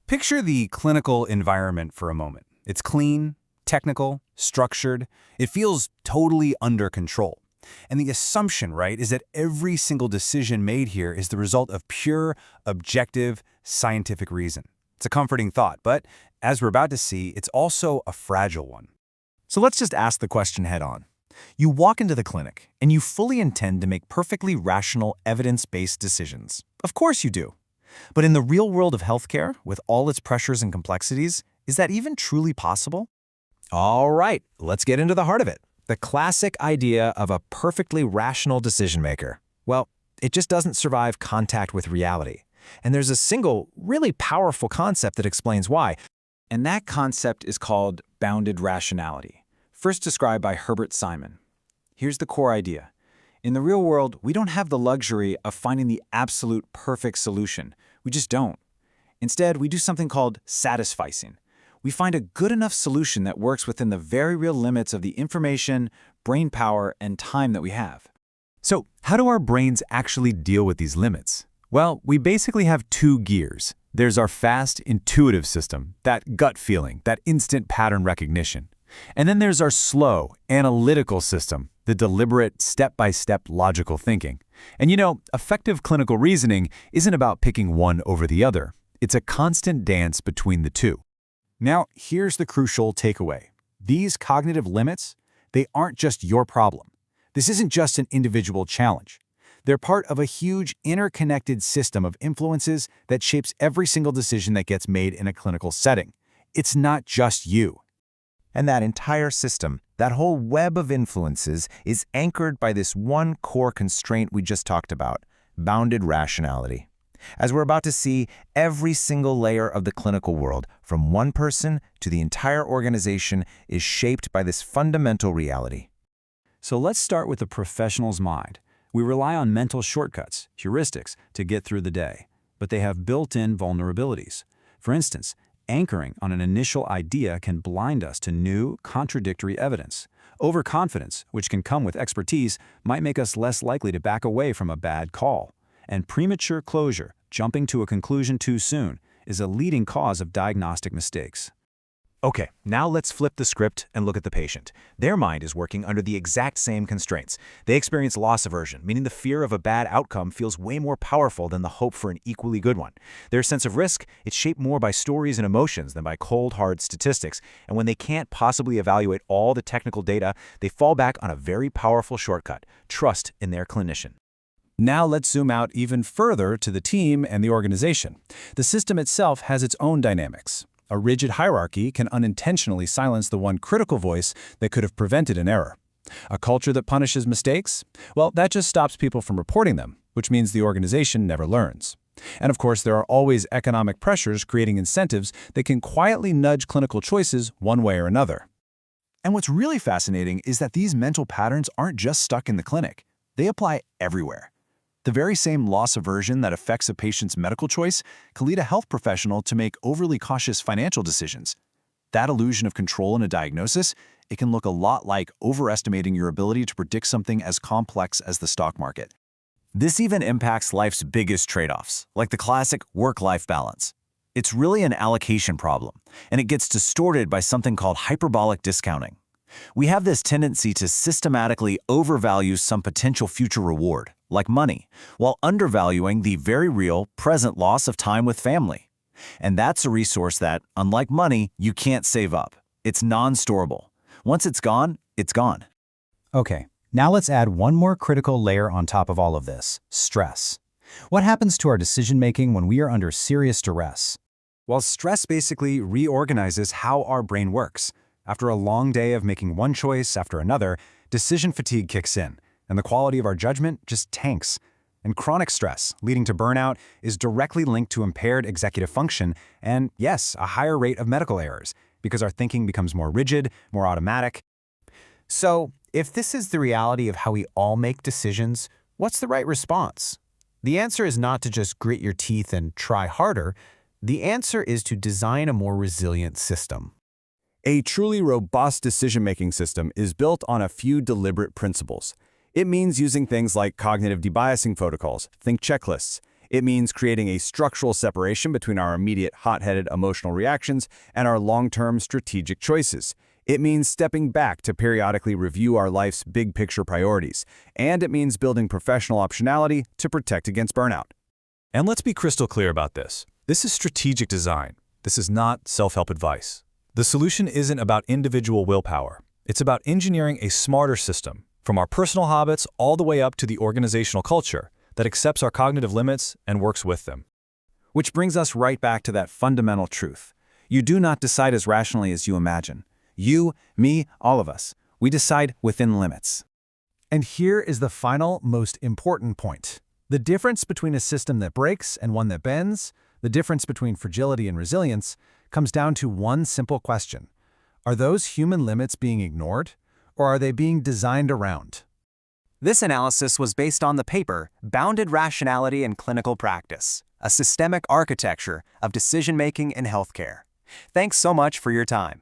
Picture the clinical environment for a moment. It's clean, technical, structured. It feels totally under control. And the assumption, right, is that every single decision made here is the result of pure, objective, scientific reason. It's a comforting thought, but as we're about to see, it's also a fragile one. So let's just ask the question head-on. You walk into the clinic, and you fully intend to make perfectly rational, evidence-based decisions. Of course you do. But in the real world of healthcare, with all its pressures and complexities, is that even truly possible? All right, let's get into the heart of it. The classic idea of a perfectly rational decision maker. Well, it just doesn't survive contact with reality. And there's a single, really powerful concept that explains why. And that concept is called bounded rationality, first described by Herbert Simon. Here's the core idea. In the real world, we don't have the luxury of finding the absolute perfect solution. We just don't. Instead, we do something called satisficing. We find a good enough solution that works within the very real limits of the information, brain power, and time that we have. So, how do our brains actually deal with these limits? Well, we basically have two gears. There's our fast, intuitive system, that gut feeling, that instant pattern recognition. And then there's our slow, analytical system, the deliberate, step-by-step logical thinking. And effective clinical reasoning isn't about picking one over the other. It's a constant dance between the two. Now, here's the crucial takeaway. These cognitive limits, they aren't just your problem. This isn't just an individual challenge. They're part of a huge interconnected system of influences that shapes every single decision that gets made in a clinical setting. It's not just you. And that entire system, that whole web of influences, is anchored by this one core constraint we just talked about, bounded rationality. As we're about to see, every single layer of the clinical world, from one person to the entire organization, is shaped by this fundamental reality. So let's start with the professional's mind. We rely on mental shortcuts, heuristics, to get through the day, but they have built-in vulnerabilities. For instance, anchoring on an initial idea can blind us to new, contradictory evidence. Overconfidence, which can come with expertise, might make us less likely to back away from a bad call. And premature closure, jumping to a conclusion too soon, is a leading cause of diagnostic mistakes. Okay, now let's flip the script and look at the patient. Their mind is working under the exact same constraints. They experience loss aversion, meaning the fear of a bad outcome feels way more powerful than the hope for an equally good one. Their sense of risk, it's shaped more by stories and emotions than by cold, hard statistics. And when they can't possibly evaluate all the technical data, they fall back on a very powerful shortcut: trust in their clinician. Now let's zoom out even further to the team and the organization. The system itself has its own dynamics. A rigid hierarchy can unintentionally silence the one critical voice that could have prevented an error. A culture that punishes mistakes? Well, that just stops people from reporting them, which means the organization never learns. And of course, there are always economic pressures creating incentives that can quietly nudge clinical choices one way or another. And what's really fascinating is that these mental patterns aren't just stuck in the clinic. They apply everywhere. The very same loss aversion that affects a patient's medical choice can lead a health professional to make overly cautious financial decisions. That illusion of control in a diagnosis, it can look a lot like overestimating your ability to predict something as complex as the stock market. This even impacts life's biggest trade-offs, like the classic work-life balance. It's really an allocation problem, and it gets distorted by something called hyperbolic discounting. We have this tendency to systematically overvalue some potential future reward, like money, while undervaluing the very real, present loss of time with family. And that's a resource that, unlike money, you can't save up. It's non-storable. Once it's gone, it's gone. Okay, now let's add one more critical layer on top of all of this: stress. What happens to our decision-making when we are under serious duress? Well, stress basically reorganizes how our brain works. After a long day of making one choice after another, decision fatigue kicks in, and the quality of our judgment just tanks. And chronic stress, leading to burnout, is directly linked to impaired executive function and, yes, a higher rate of medical errors, because our thinking becomes more rigid, more automatic. So, if this is the reality of how we all make decisions, what's the right response? The answer is not to just grit your teeth and try harder. The answer is to design a more resilient system. A truly robust decision-making system is built on a few deliberate principles. It means using things like cognitive debiasing protocols, think checklists. It means creating a structural separation between our immediate hot-headed emotional reactions and our long-term strategic choices. It means stepping back to periodically review our life's big-picture priorities. And it means building professional optionality to protect against burnout. And let's be crystal clear about this. This is strategic design. This is not self-help advice. The solution isn't about individual willpower. It's about engineering a smarter system, from our personal habits all the way up to the organizational culture that accepts our cognitive limits and works with them. Which brings us right back to that fundamental truth. You do not decide as rationally as you imagine. You, me, all of us. We decide within limits. And here is the final, most important point. The difference between a system that breaks and one that bends, the difference between fragility and resilience, comes down to one simple question. Are those human limits being ignored, or are they being designed around? This analysis was based on the paper Bounded Rationality in Clinical Practice, a systemic architecture of decision-making in healthcare. Thanks so much for your time.